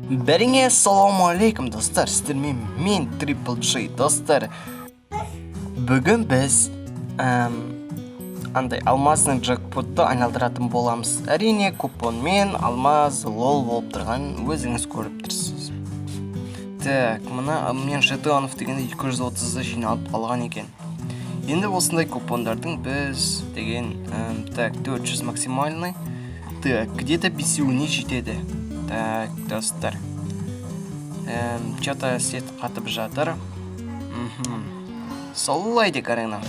Бәріңе ассалаумағалейкум достар, сіздермен мен Triple J достар. Бүгін біз андай алмазның джекпотты айналдыратын боламыз. Әрине купонмен алмаз лол болып тұрған өзіңіз көріп тұрсыз. Так, мына мен жетонов дегенде 230-ды жиналып алған екен. Енді осындай купондардың біз деген 400 максимальный. Так, где-то 5-уіне жетеді. Так, достар. Что-то свет қатып жатыр. Солайды қараңыз.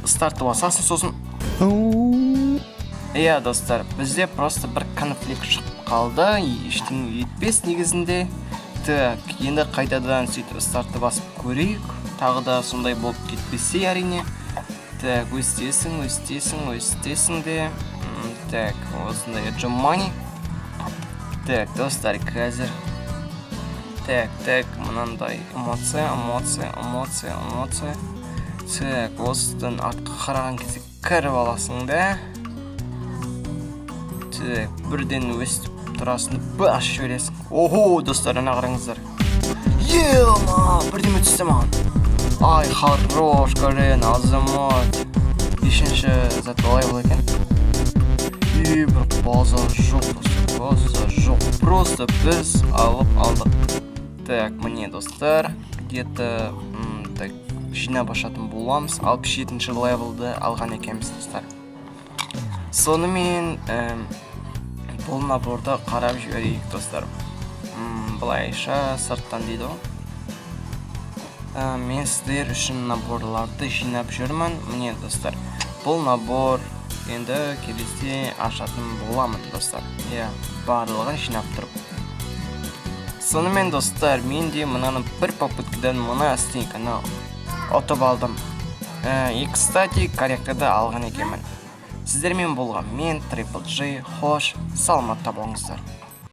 Старты басасын сосын. Иә, достар, бізде просто бір конфликт шығып қалды. Ештеңе етпес негізінде. Так, енді қайтадан сөйтіп старты басып көрейік. Тағы да сондай болып кетпесе әрине. Так, өстесің де. Так, осындай джоммани. Так, достар, қазір. Так, мынандай эмоция. Так, осыдан артқа қараған кезде кіріп аласың да. Так, бірден өстіп тұрасың, баш жібересің. Охо, достар, ана қараңыздар. Ема, бірден өтісті маған. Ай, хорош, көрен, азамат. Бешінші заталай бұл екен. Бір база жоқ, достар, просто біз алып алдық. Так, міне достар, где-то жинап ашатын боламыз. 67-ші левелді алған екенбіз достар. Сонымен бұл наборды қарап жіберейік достар. Былайша сырттан дейді ғой. Мен сіздер үшін наборларды жинап жүрмін. Міне достар, бұл набор енді келесте ашатын боламын достар. Барлығын жинап тұрып. Сонымен достар, мен де мұнаны бір попыткадан мұна стейканы отып алдым. И, кстати, корректорды алған екенмін. Сіздермен болған мен Triple J. Хош, саламатта болыңыздар.